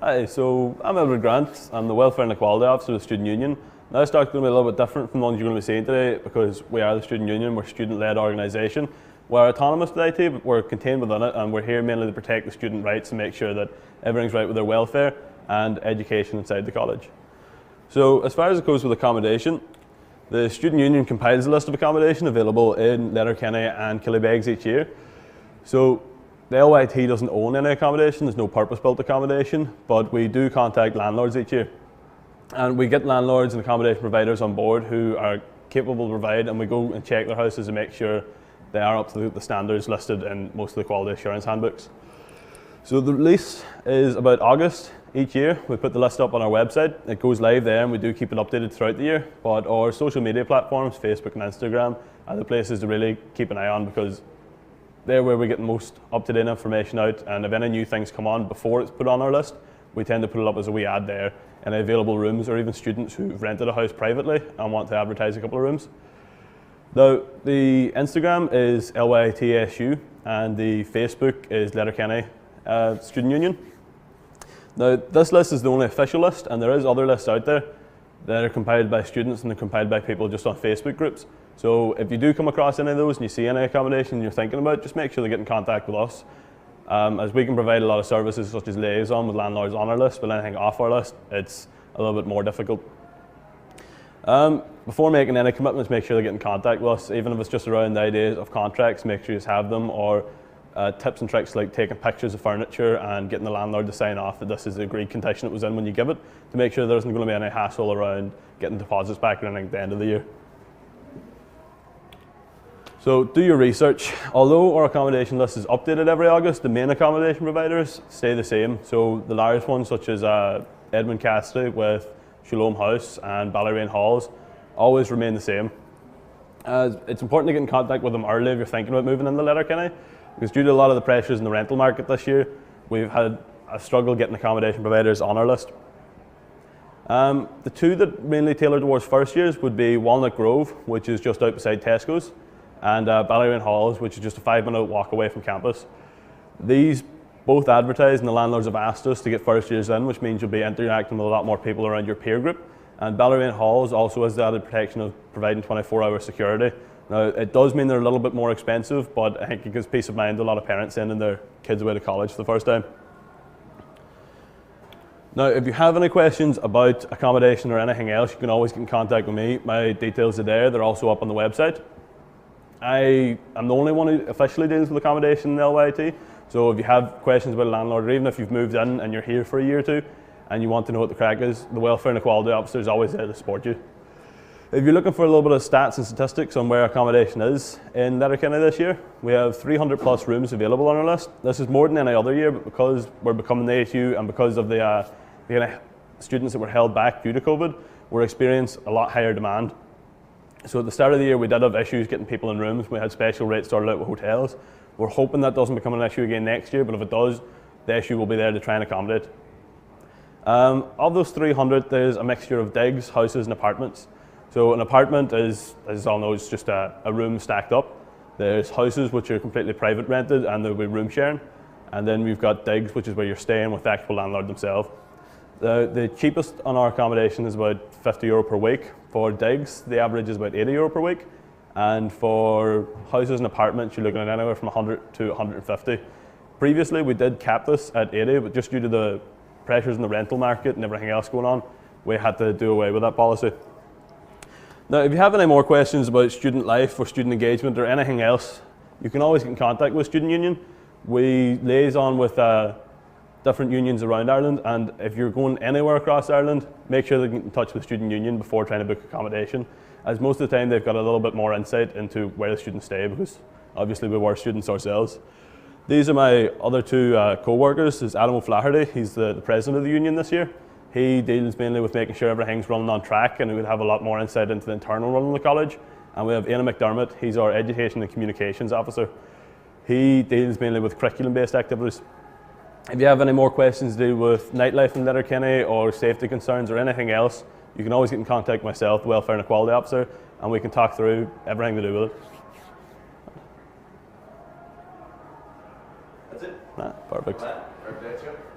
Hi, so I'm Edward Grant. I'm the Welfare and Equality Officer of the Student Union. Now, this talk is going to be a little bit different from the ones you're going to be seeing today because we are the Student Union, we're a student-led organisation. We're autonomous with IT, but we're contained within it, and we're here mainly to protect the student rights and make sure that everything's right with their welfare and education inside the college. So, as far as it goes with accommodation, the Student Union compiles a list of accommodation available in Letterkenny and Killybegs each year. So, the LYT doesn't own any accommodation, there's no purpose-built accommodation, but we do contact landlords each year. And we get landlords and accommodation providers on board who are capable to provide, and we go and check their houses and make sure they are up to the standards listed in most of the quality assurance handbooks. So the release is about August each year. We put the list up on our website. It goes live there and we do keep it updated throughout the year. But our social media platforms, Facebook and Instagram, are the places to really keep an eye on because they're where we get the most up-to-date information out, and if any new things come on before it's put on our list, we tend to put it up as a wee ad there, and available rooms, or even students who've rented a house privately and want to advertise a couple of rooms. Now, the Instagram is LYTSU, and the Facebook is Letterkenny Student Union. Now, this list is the only official list, and there is other lists out there that are compiled by students and they're compiled by people just on Facebook groups. So if you do come across any of those and you see any accommodation you're thinking about, just make sure to get in contact with us. As we can provide a lot of services such as liaison with landlords on our list, but anything off our list, it's a little bit more difficult. Before making any commitments, make sure to get in contact with us, even if it's just around the ideas of contracts, make sure you have them, or tips and tricks like taking pictures of furniture and getting the landlord to sign off that this is the agreed condition it was in when you give it, to make sure there isn't going to be any hassle around getting deposits back or anything at the end of the year. So do your research. Although our accommodation list is updated every August, the main accommodation providers stay the same. So the largest ones such as Edmund Cassidy with Shalom House and Ballyrain Halls always remain the same. It's important to get in contact with them early if you're thinking about moving into Letterkenny, because due to a lot of the pressures in the rental market this year, we've had a struggle getting accommodation providers on our list. The two that mainly tailor towards first years would be Walnut Grove, which is just out beside Tesco's, and Ballyrain Halls, which is just a 5-minute walk away from campus. These both advertise, and the landlords have asked us to get first years in, which means you'll be interacting with a lot more people around your peer group. And Ballyrain Halls also has the added protection of providing 24-hour security. Now, it does mean they're a little bit more expensive, but I think it gives peace of mind to a lot of parents sending their kids away to college for the first time. Now, if you have any questions about accommodation or anything else, you can always get in contact with me. My details are there. They're also up on the website. I am the only one who officially deals with accommodation in the LYT, so if you have questions about a landlord, or even if you've moved in and you're here for a year or two and you want to know what the crack is, the Welfare and Equality Officer is always there to support you. If you're looking for a little bit of stats and statistics on where accommodation is in Letterkenny this year, we have 300 plus rooms available on our list. This is more than any other year, but because we're becoming the ASU and because of the students that were held back due to COVID, we're experiencing a lot higher demand. So at the start of the year, we did have issues getting people in rooms. We had special rates started out with hotels. We're hoping that doesn't become an issue again next year, but if it does, the issue will be there to try and accommodate. Of those 300, there's a mixture of digs, houses, and apartments. So an apartment is, as you all know, is just a room stacked up. There's houses which are completely private rented and there'll be room sharing. And then we've got digs, which is where you're staying with the actual landlord themselves. The cheapest on our accommodation is about €50 per week. For digs, the average is about €80 per week. And for houses and apartments, you're looking at anywhere from 100 to 150. Previously, we did cap this at 80, but just due to the pressures in the rental market and everything else going on, we had to do away with that policy. Now, if you have any more questions about student life or student engagement or anything else, you can always get in contact with Student Union. We liaison with different unions around Ireland, and if you're going anywhere across Ireland, make sure to get in touch with the Student Union before trying to book accommodation, as most of the time they've got a little bit more insight into where the students stay, because obviously we were students ourselves. These are my other two co-workers. There's Adam O'Flaherty, he's the president of the union this year. He deals mainly with making sure everything's running on track, and we would have a lot more insight into the internal running of the college. And we have Ian McDermott, he's our education and communications officer. He deals mainly with curriculum-based activities. If you have any more questions to do with nightlife in Letterkenny or safety concerns or anything else, you can always get in contact with myself, the Welfare and Equality Officer, and we can talk through everything to do with it. That's it. Perfect. Perfect.